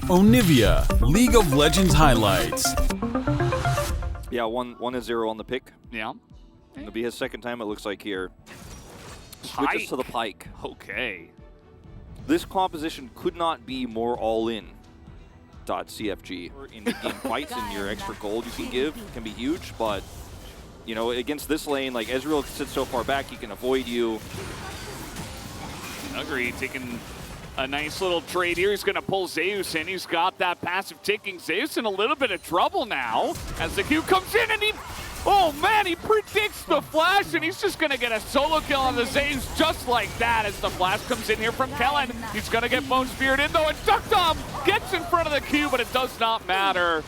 Onivia, League of Legends highlights. Yeah, 1-0 on the pick. Yeah. It'll be his second time, it looks like, here. Switches to the Pike. Okay. This composition could not be more all-in. .cfg. In game fights and your extra gold you can give can be huge, but you know, against this lane, like Ezreal sits so far back, he can avoid you. Agree, taking a nice little trade here. He's going to pull Zeus in. He's got that passive ticking. Zeus in a little bit of trouble now as the Q comes in and he, oh man, he predicts the flash and he's just going to get a solo kill on the Zeus just like that as the flash comes in here from Kellen. He's going to get Bone Spirit in though, and Duckdom gets in front of the Q, but it does not matter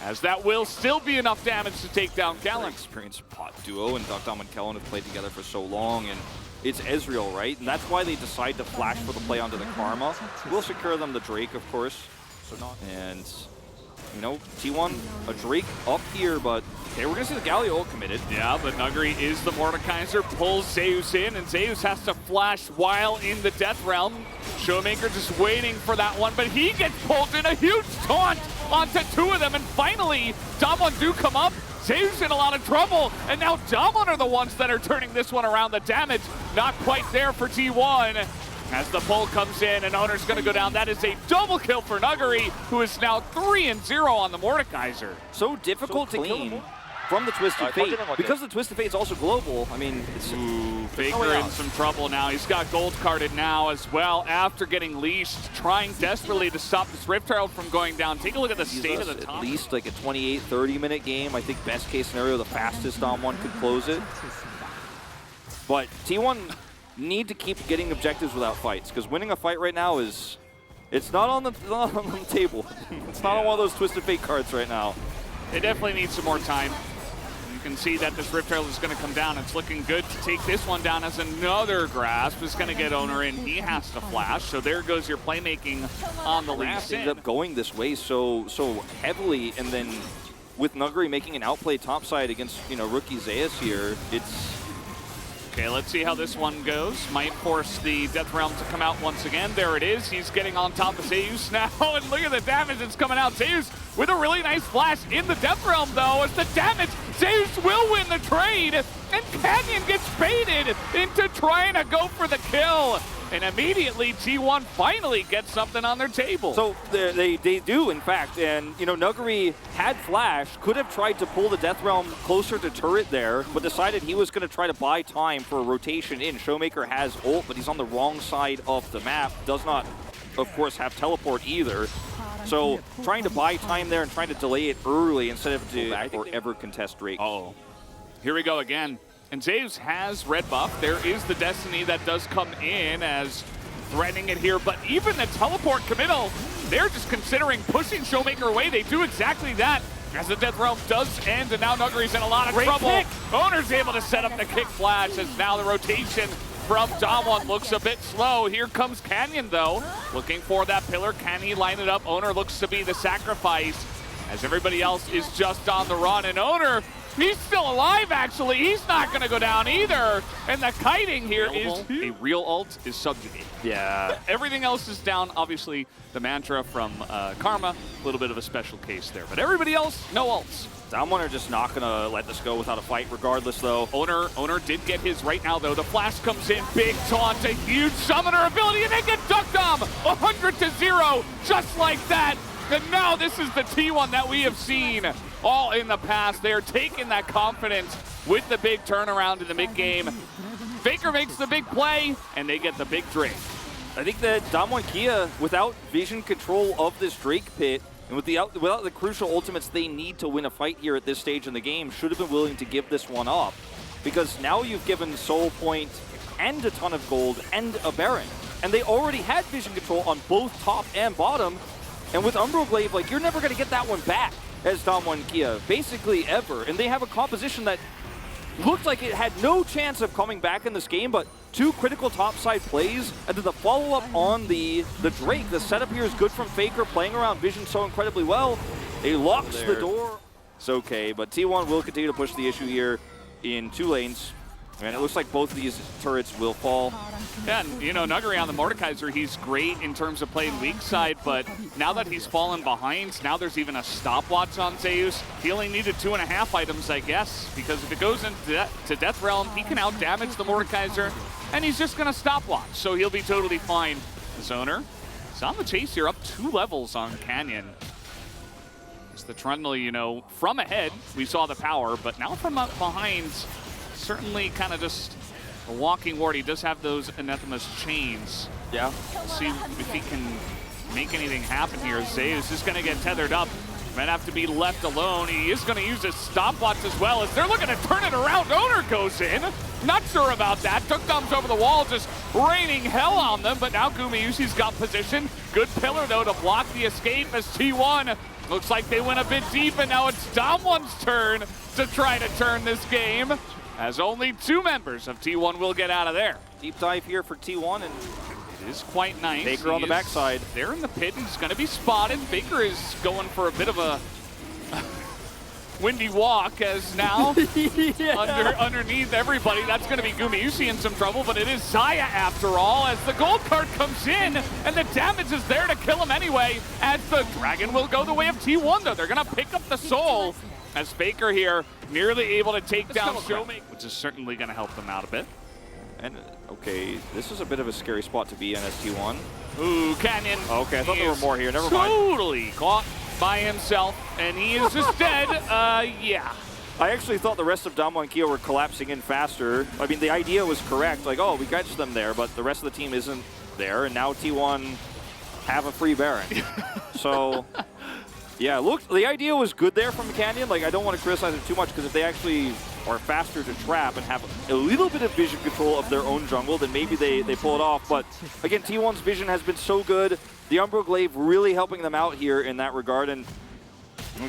as that will still be enough damage to take down Kellen. Experienced pot duo, and Duckdom and Kellen have played together for so long, and it's Ezreal, right? And that's why they decide to flash for the play onto the Karma. We'll secure them the Drake, of course. And, you know, T1, a Drake up here, but okay, we're going to see the Galio ult committed. Yeah, but Nuguri is the Mordekaiser, pulls Zeus in, and Zeus has to flash while in the Death Realm. Showmaker just waiting for that one, but he gets pulled in a huge taunt onto two of them, and finally, Damwon do come up. Zeus in a lot of trouble, and now Damwon are the ones that are turning this one around. The damage not quite there for T1. As the pull comes in and Owner's going to go down, that is a double kill for Nuguri, who is now 3-0 on the Mordekaiser. So difficult to clean from the Twisted Fate. Because the Twisted Fate is also global, I mean, it's... Faker in some trouble now. He's got gold carded now as well after getting leashed, trying desperately to stop this Rift Herald from going down. Take a look at the state of the top. At least like a 28, 30-minute game. I think best case scenario, the fastest Damwon could close it. But T1 need to keep getting objectives without fights, because winning a fight right now is, it's not on the table. It's not on one of those Twisted Fate cards right now. They definitely need some more time. You can see that this Rift Herald is going to come down. It's looking good to take this one down as another grasp is going to get Owner in. He has to flash, so there goes your playmaking on the lead. Ended up going this way so heavily, and then with Nuguri making an outplay topside against, you know, rookie Zeus here, it's... Okay, let's see how this one goes. Might force the Death Realm to come out once again. There it is. He's getting on top of Zeus now, and look at the damage that's coming out. Zeus with a really nice flash in the Death Realm, though. As the damage, Zeus will win the trade, and Canyon gets baited into trying to go for the kill. And immediately, T1 finally gets something on their table. So they do, in fact. And, you know, Nuguri had flash, could have tried to pull the Death Realm closer to turret there, but decided he was going to try to buy time for a rotation in. Showmaker has ult, but he's on the wrong side of the map. Does not, of course, have teleport either. So trying to buy time there and trying to delay it early instead of to ever contest Drake. Uh-oh. Here we go again. And Zeus has red buff. There is the Destiny that does come in as threatening it here, but even the teleport committal, they're just considering pushing Showmaker away. They do exactly that as the Death Realm does end, and now Nuguri's in a lot of trouble. Pick. Owner's able to set up the kick flash as now the rotation from Damwon looks a bit slow. Here comes Canyon, though, looking for that pillar. Can he line it up? Owner looks to be the sacrifice as everybody else is just on the run, and Owner, he's still alive, actually. He's not going to go down either. And the kiting here is a real ult is subjugate. Yeah. Everything else is down. Obviously, the mantra from Karma, a little bit of a special case there. But everybody else, no ults. Damwon are just not going to let this go without a fight regardless, though. Owner did get his right now, though. The flash comes in, big taunt, a huge summoner ability, and they get Duckdom 100-0, just like that. And now this is the T1 that we have seen all in the past. They're taking that confidence with the big turnaround in the mid-game. Faker makes the big play, and they get the big Drake. I think that Damwon Kia, without vision control of this Drake pit, and without the crucial ultimates they need to win a fight here at this stage in the game, should have been willing to give this one up. Because now you've given Soul Point and a ton of gold and a Baron. And they already had vision control on both top and bottom. And with Umbroglaive, like, you're never going to get that one back as Damwon Kia, basically ever. And they have a composition that looked like it had no chance of coming back in this game, but two critical topside plays, and then the follow-up on the Drake. The setup here is good from Faker, playing around vision so incredibly well. He locks the door. It's okay, but T1 will continue to push the issue here in two lanes. And it looks like both of these turrets will fall. Yeah, and you know, Nuguri on the Mordekaiser, he's great in terms of playing weak side, but now that he's fallen behind, now there's even a stopwatch on Zeus. He only needed 2.5 items, I guess, because if it goes into Death Realm, he can out-damage the Mordekaiser, and he's just going to stopwatch, so he'll be totally fine. The Zoner is on the chase here, up 2 levels on Canyon. It's the Trundle, you know, from ahead, we saw the power, but now from up behind, certainly kind of just a walking ward. He does have those Anathema's chains. Yeah. We'll see if he can make anything happen here. Zeus is going to get tethered up. Might have to be left alone. He is going to use his stopwatch as well as they're looking to turn it around. Owner goes in. Not sure about that. Took thumbs over the wall, just raining hell on them. But now Gumayusi's got position. Good pillar, though, to block the escape as T1 looks like they went a bit deep, and now it's Damwon's turn to try to turn this game, as only 2 members of T1 will get out of there. Deep dive here for T1, and it is quite nice. Baker on the backside. There in the pit, he's going to be spotted. Baker is going for a bit of a windy walk, as now underneath everybody, that's going to be Gumayusi in some trouble, but it is Zaya after all, as the gold card comes in, and the damage is there to kill him anyway, as the Dragon will go the way of T1, though. They're going to pick up the soul, as Baker here nearly able to take down Showmaker, which is certainly going to help them out a bit. And, okay, this is a bit of a scary spot to be in as T1. Ooh, Canyon. Okay, I thought there were more here. Never mind. Totally caught by himself, and he is just dead. Yeah. I actually thought the rest of Damwon and Kia were collapsing in faster. I mean, the idea was correct. Like, oh, we got them there, but the rest of the team isn't there, and now T1 have a free Baron. So, yeah, look, the idea was good there from Canyon. Like, I don't want to criticize them too much, because if they actually are faster to trap and have a little bit of vision control of their own jungle, then maybe they pull it off. But again, T1's vision has been so good. The Umbro Glaive really helping them out here in that regard. And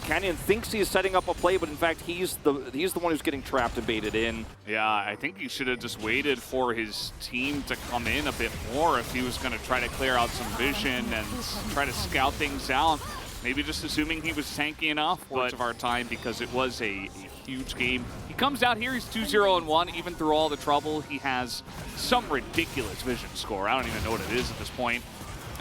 Canyon thinks he's setting up a play, but in fact, he's the one who's getting trapped and baited in. Yeah, I think he should have just waited for his team to come in a bit more if he was going to try to clear out some vision and try to scout things out. Maybe just assuming he was tanky enough, but of our time, because it was a huge game. He comes out here, he's 2-0-1, even through all the trouble. He has some ridiculous vision score. I don't even know what it is at this point.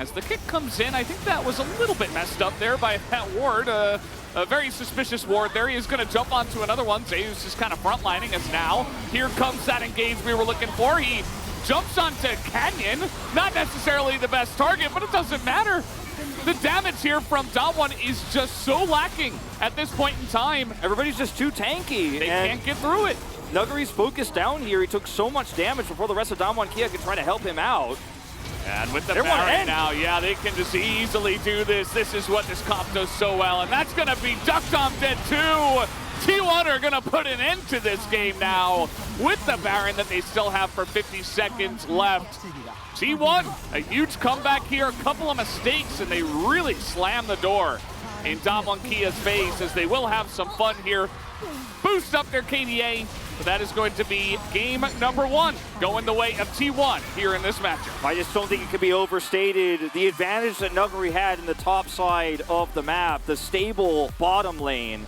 As the kick comes in, I think that was a little bit messed up there by that ward. A very suspicious ward there. He is going to jump onto another one. Zeus is kind of frontlining us now. Here comes that engage we were looking for. He jumps onto Canyon. Not necessarily the best target, but it doesn't matter. The damage here from Damwon is just so lacking at this point in time. Everybody's just too tanky. They can't get through it. Nuguri's focused down here. He took so much damage before the rest of Damwon and Kia could try to help him out. And with the Baron now, yeah, they can just easily do this. This is what this comp does so well, and that's going to be ducked on dead too. T1 are going to put an end to this game now with the Baron that they still have for 50 seconds left. T1, a huge comeback here, a couple of mistakes, and they really slam the door in Damwon Kia's face, as they will have some fun here. Boost up their KDA, but that is going to be game number 1, going the way of T1 here in this matchup. I just don't think it can be overstated. The advantage that Nuguri had in the top side of the map, the stable bottom lane,